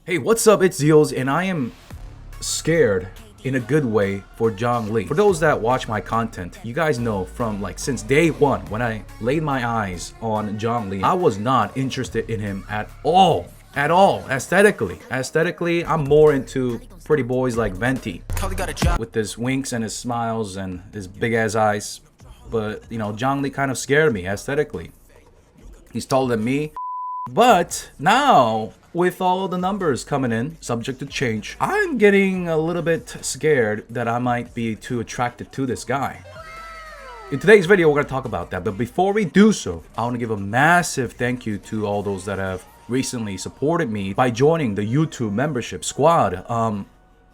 Hey, what's up? It's Zeals, and I am scared in a good way for Zhongli. For those that watch my content, you guys know from like since day one when I laid my eyes on Zhongli, I was not interested in him at all. At all. Aesthetically, I'm more into pretty boys like Venti with his winks and his smiles and his big ass eyes. But you know, Zhongli kind of scared me aesthetically. He's taller than me. But now, with all the numbers coming in, subject to change, I'm getting a little bit scared that I might be too attracted to this guy. In today's video, we're going to talk about that. But before we do so, I want to give a massive thank you to all those that have recently supported me by joining the YouTube membership squad.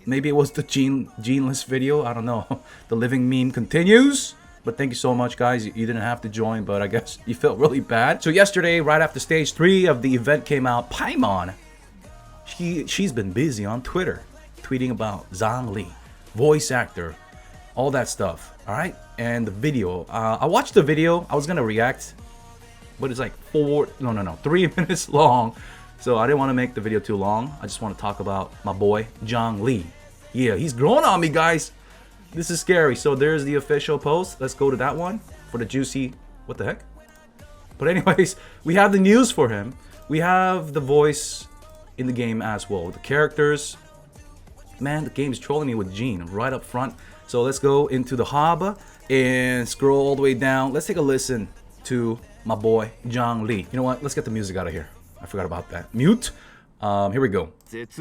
Maybe it was the geneless video. I don't know. The living meme continues. But thank you so much, guys. You didn't have to join, but I guess you felt really bad. So yesterday, right after stage 3 of the event came out, Paimon, she's been busy on Twitter, tweeting about Zhongli, voice actor, all that stuff. All right, and the video. I watched the video. I was gonna react, but it's like 3 minutes long. So I didn't want to make the video too long. I just want to talk about my boy Zhongli. Yeah, he's growing on me, guys. This is scary. So there's the official post. Let's go to that one for the juicy. What the heck? But anyways, we have the news for him. We have the voice in the game as well. The characters. Man, the game is trolling me with Jean right up front. So let's go into the hub and scroll all the way down. Let's take a listen to my boy Zhongli. You know what? Let's get the music out of here. I forgot about that. Mute. Here we go. This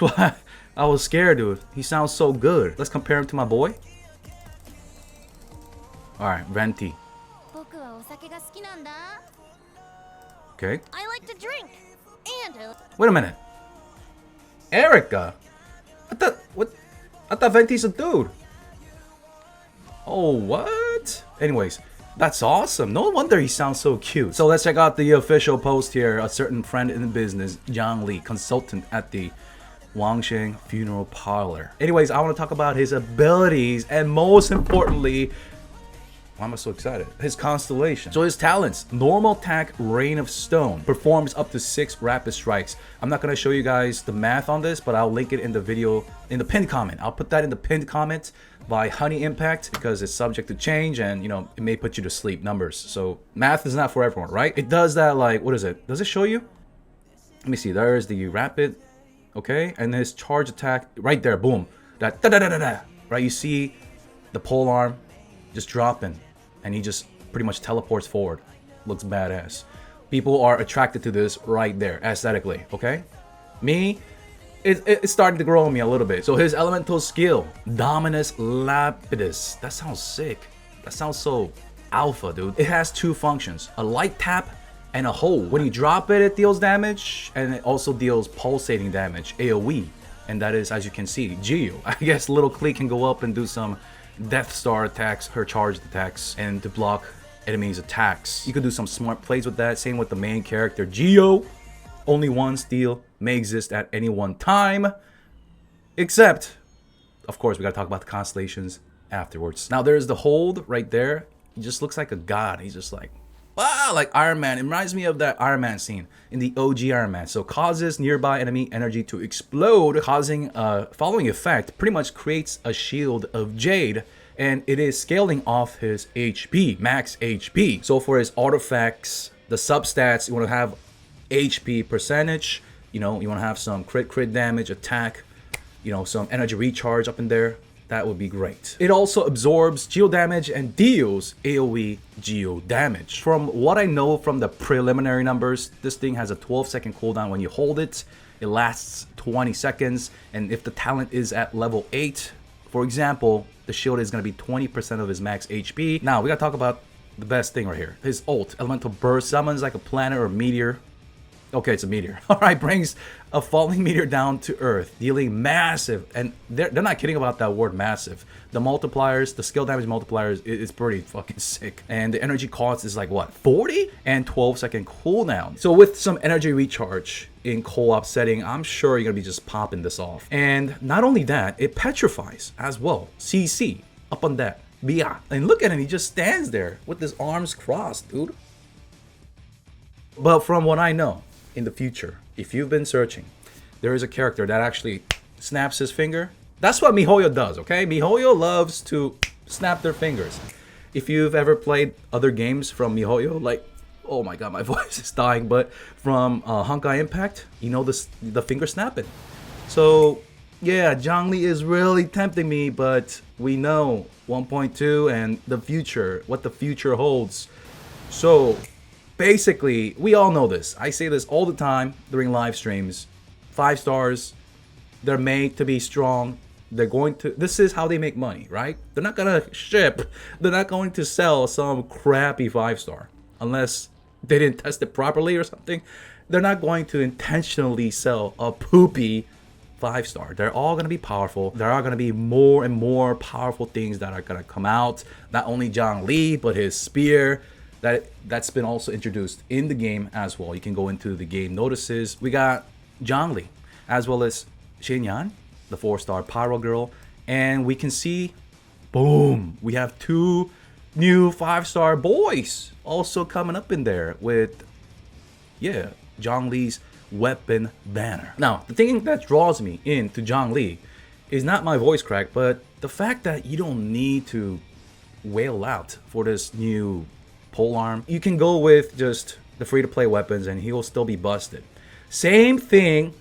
why I was scared, dude. He sounds so good. Let's compare him to my boy. Alright, Venti. Okay. I like to drink. And Wait a minute. Erica? I thought Venti's a dude. Oh, what? Anyways, that's awesome. No wonder he sounds so cute. So let's check out the official post here. A certain friend in the business, Zhongli, consultant at the Wangsheng Funeral Parlor. Anyways, I want to talk about his abilities and most importantly, why am I so excited? His constellation. So his talents, normal attack, Rain of Stone, performs up to 6 rapid strikes. I'm not going to show you guys the math on this, but I'll link it in the video, in the pinned comment. I'll put that in the pinned comment by Honey Impact because it's subject to change and, you know, it may put you to sleep numbers. So math is not for everyone, right? It does that like, what is it? Does it show you? Let me see. There's the rapid, okay? And his charge attack right there, boom. That da-da-da-da-da, right? You see the pole arm just dropping. And he just pretty much teleports forward. Looks badass. People are attracted to this right there, aesthetically, okay? Me, it's starting to grow on me a little bit. So his elemental skill, Dominus Lapidus. That sounds sick. That sounds so alpha, dude. It has 2 functions, a light tap and a hold. When you drop it, it deals damage, and it also deals pulsating damage, AoE. And that is, as you can see, Geo. I guess Little Klee can go up and do some Death Star attacks, her charged attacks, and to block enemies' attacks. You could do some smart plays with that. Same with the main character, Geo. Only one steal may exist at any one time. Except, of course, we gotta talk about the constellations afterwards. Now there's the hold right there. He just looks like a god. He's just like, wow, like Iron Man. It reminds me of that Iron Man scene in the OG Iron Man. So causes nearby enemy energy to explode, causing a following effect. Pretty much creates a shield of jade, and it is scaling off his HP, max HP. So for his artifacts, the substats, you want to have HP percentage. You know, you want to have some crit damage, attack. You know, some energy recharge up in there. That would be great. It also absorbs geo damage and deals AoE geo damage. From what I know from the preliminary numbers, this thing has a 12-second cooldown when you hold it. It lasts 20 seconds. And if the talent is at level 8, for example, the shield is going to be 20% of his max HP. Now, we got to talk about the best thing right here. His ult, Elemental Burst, summons like a planet or a meteor. Okay, it's a meteor. All right, brings a falling meteor down to Earth, dealing massive, and they're not kidding about that word massive. The multipliers, the skill damage multipliers is pretty fucking sick. And the energy cost is like what, 40? And 12-second cooldown. So with some energy recharge in co-op setting, I'm sure you're gonna be just popping this off. And not only that, it petrifies as well. CC, up on that. Bia. And look at him, he just stands there with his arms crossed, dude. But from what I know, in the future, if you've been searching, there is a character that actually snaps his finger. That's what MiHoYo does, okay? MiHoYo loves to snap their fingers. If you've ever played other games from MiHoYo, like, oh my god, my voice is dying, but from Honkai Impact, you know the finger snapping. So, yeah, Zhongli is really tempting me, but we know 1.2 and the future, what the future holds. So, basically, we all know this. I say this all the time during live streams. 5 stars, they're made to be strong. They're going to, this is how they make money, right? They're not gonna ship, they're not going to sell some crappy 5-star unless they didn't test it properly or something. They're not going to intentionally sell a poopy 5-star. They're all gonna be powerful. There are gonna be more and more powerful things that are gonna come out. Not only Zhongli, but his spear that's been also introduced in the game as well. You can go into the game notices. We got Zhongli as well as Xinyan, the 4-star Pyro Girl, and we can see, boom, we have 2 new 5-star boys also coming up in there with, yeah, Zhongli's weapon banner. Now, the thing that draws me into Zhongli is not my voice crack, but the fact that you don't need to wail out for this new polearm. You can go with just the free-to-play weapons and he will still be busted. Same thing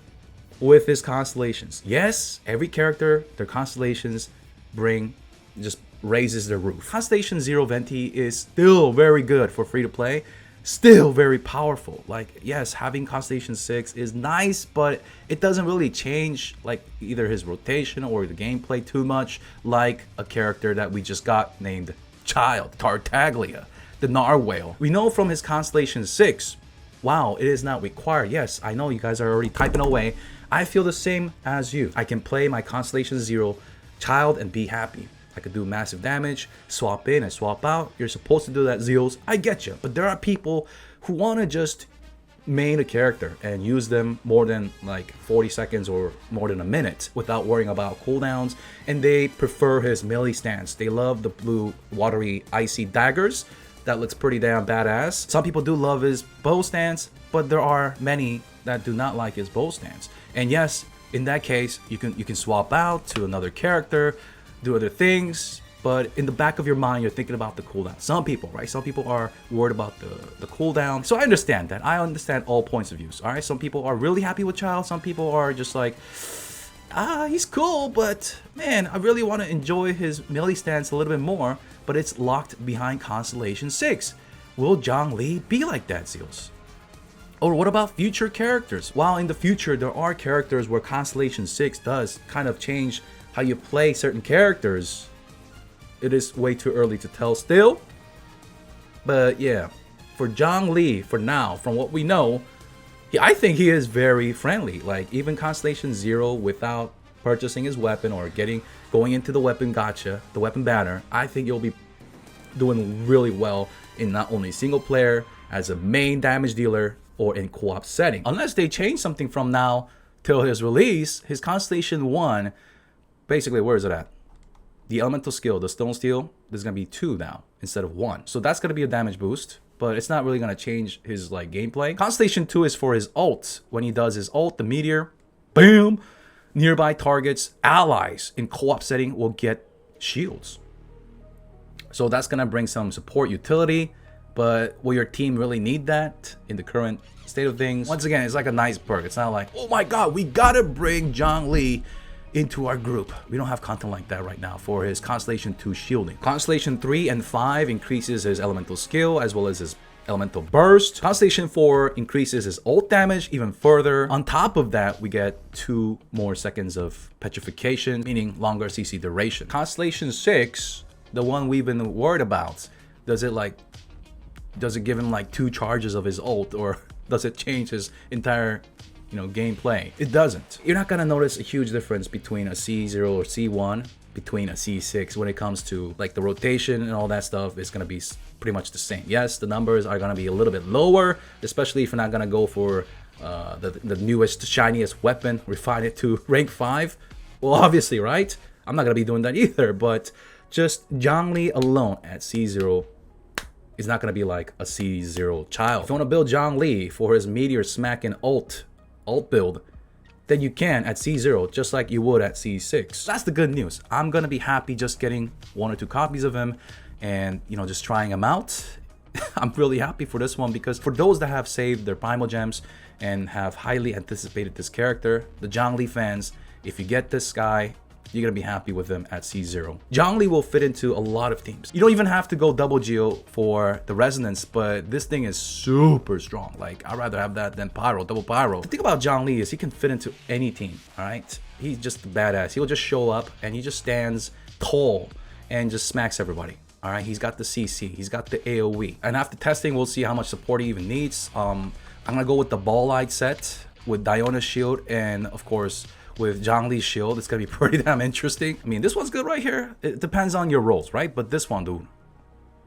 with his constellations. Yes, every character, their constellations bring, just raises their roof. Constellation 0 Venti is still very good for free to play, still very powerful. Like, yes, having Constellation 6 is nice, but it doesn't really change like either his rotation or the gameplay too much, like a character that we just got named Child, Tartaglia, the Narwhale. We know from his Constellation 6, wow, it is not required. Yes, I know you guys are already typing away. I feel the same as you. I can play my Constellation 0 Child and be happy. I could do massive damage, swap in and swap out. You're supposed to do that, Zeals. I get you. But there are people who want to just main a character and use them more than like 40 seconds or more than a minute without worrying about cooldowns. And they prefer his melee stance. They love the blue, watery, icy daggers. That looks pretty damn badass. Some people do love his bow stance, but there are many that do not like his bow stance. And yes, in that case, you can swap out to another character, do other things, but in the back of your mind, you're thinking about the cooldown. Some people, right? Some people are worried about the cooldown. So I understand that. I understand all points of views, all right? Some people are really happy with Child. Some people are just like, he's cool, but man, I really want to enjoy his melee stance a little bit more, but it's locked behind Constellation 6. Will Zhongli be like that, Zeals? Or what about future characters? While in the future, there are characters where Constellation 6 does kind of change how you play certain characters, it is way too early to tell still. But yeah, for Zhongli, for now, from what we know, I think he is very friendly. Like, even Constellation 0 without purchasing his weapon or going into the weapon gacha, the weapon banner, I think you'll be doing really well in not only single player, as a main damage dealer, or in co-op setting. Unless they change something from now till his release, his Constellation 1, basically, where is it at? The elemental skill, the stone steel, there's gonna be 2 now instead of 1. So that's gonna be a damage boost, but it's not really gonna change his like gameplay. Constellation 2 is for his ult. When he does his ult, the Meteor, boom, nearby targets, allies in co-op setting will get shields. So that's gonna bring some support utility, but will your team really need that in the current state of things? Once again, it's like a nice perk. It's not like, oh my god, we gotta bring Zhongli into our group. We don't have content like that right now for his Constellation 2 shielding. Constellation 3 and 5 increases his elemental skill as well as his elemental burst. Constellation 4 increases his ult damage even further. On top of that, we get 2 more seconds of petrification, meaning longer CC duration. Constellation 6, the one we've been worried about, does it give him like 2 charges of his ult, or does it change his entire gameplay? It doesn't. You're not gonna notice a huge difference between a C0 or C1 between a C6 when it comes to like the rotation and all that stuff. It's gonna be pretty much the same. Yes, the numbers are gonna be a little bit lower, especially if you're not gonna go for the newest, shiniest weapon, refine it to rank 5. Well, obviously, right? I'm not gonna be doing that either, but Just Zhongli alone at C0 is not going to be like a C0 child. If you want to build Zhongli for his Meteor smacking ult build, then you can at C0 just like you would at C6. That's the good news. I'm going to be happy just getting 1 or 2 copies of him and, you know, just trying him out. I'm really happy for this one because for those that have saved their Primal Gems and have highly anticipated this character, the Zhongli fans, if you get this guy, you're gonna be happy with him at C0. Zhongli will fit into a lot of teams. You don't even have to go double geo for the resonance, but this thing is super strong. Like, I'd rather have that than Pyro, double Pyro. The thing about Zhongli is he can fit into any team, all right? He's just a badass. He'll just show up and he just stands tall and just smacks everybody. All right, he's got the CC, he's got the AoE. And after testing, we'll see how much support he even needs. I'm gonna go with the Ball Light set with Diona's shield and of course with Zhongli's shield. It's gonna be pretty damn interesting. I mean, this one's good right here. It depends on your roles, right? But this one, dude.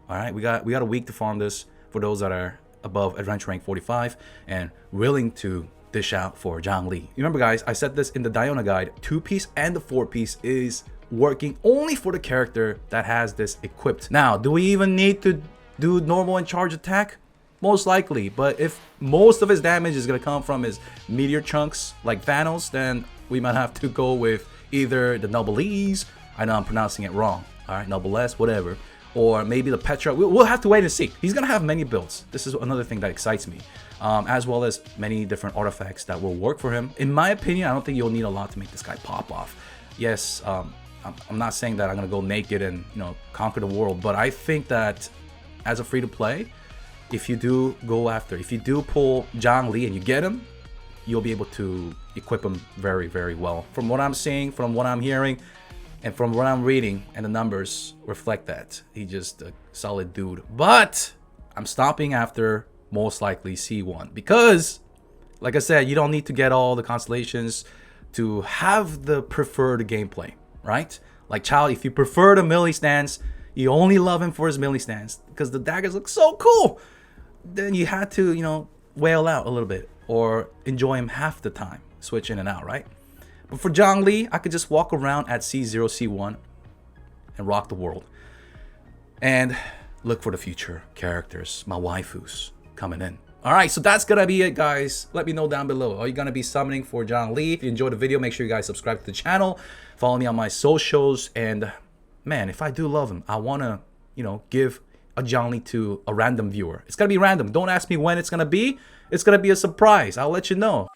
All right, we got a week to farm this for those that are above adventure rank 45 and willing to dish out for Zhongli. Remember, guys, I said this in the Diona guide. 2-piece and the 4-piece is working only for the character that has this equipped. Now, do we even need to do normal and charge attack? Most likely, but if most of his damage is gonna come from his meteor chunks like Thanos, then we might have to go with either the Noblesse, I know I'm pronouncing it wrong, all right, Noblesse, whatever, or maybe the Petra. We'll have to wait and see. He's gonna have many builds. This is another thing that excites me, as well as many different artifacts that will work for him. In my opinion, I don't think you'll need a lot to make this guy pop off. Yes, I'm not saying that I'm gonna go naked and, you know, conquer the world, but I think that as a free-to-play, if you do pull Zhongli and you get him, you'll be able to equip him very, very well. From what I'm seeing, from what I'm hearing, and from what I'm reading, and the numbers reflect that. He's just a solid dude. But I'm stopping after most likely C1 because, like I said, you don't need to get all the constellations to have the preferred gameplay, right? Like, child, if you prefer the melee stance, you only love him for his melee stance because the daggers look so cool, then you had to, you know, wail out a little bit or enjoy him half the time, switch in and out, right? But for Zhongli, I could just walk around at C0, C1 and rock the world and look for the future characters, my waifus coming in. All right, so that's gonna be it, guys. Let me know down below. Are you gonna be summoning for Zhongli? If you enjoyed the video, make sure you guys subscribe to the channel, follow me on my socials, and man, if I do love him, I wanna, you know, give a Zhongli to a random viewer. It's gonna be random. Don't ask me when it's gonna be. It's gonna be a surprise. I'll let you know.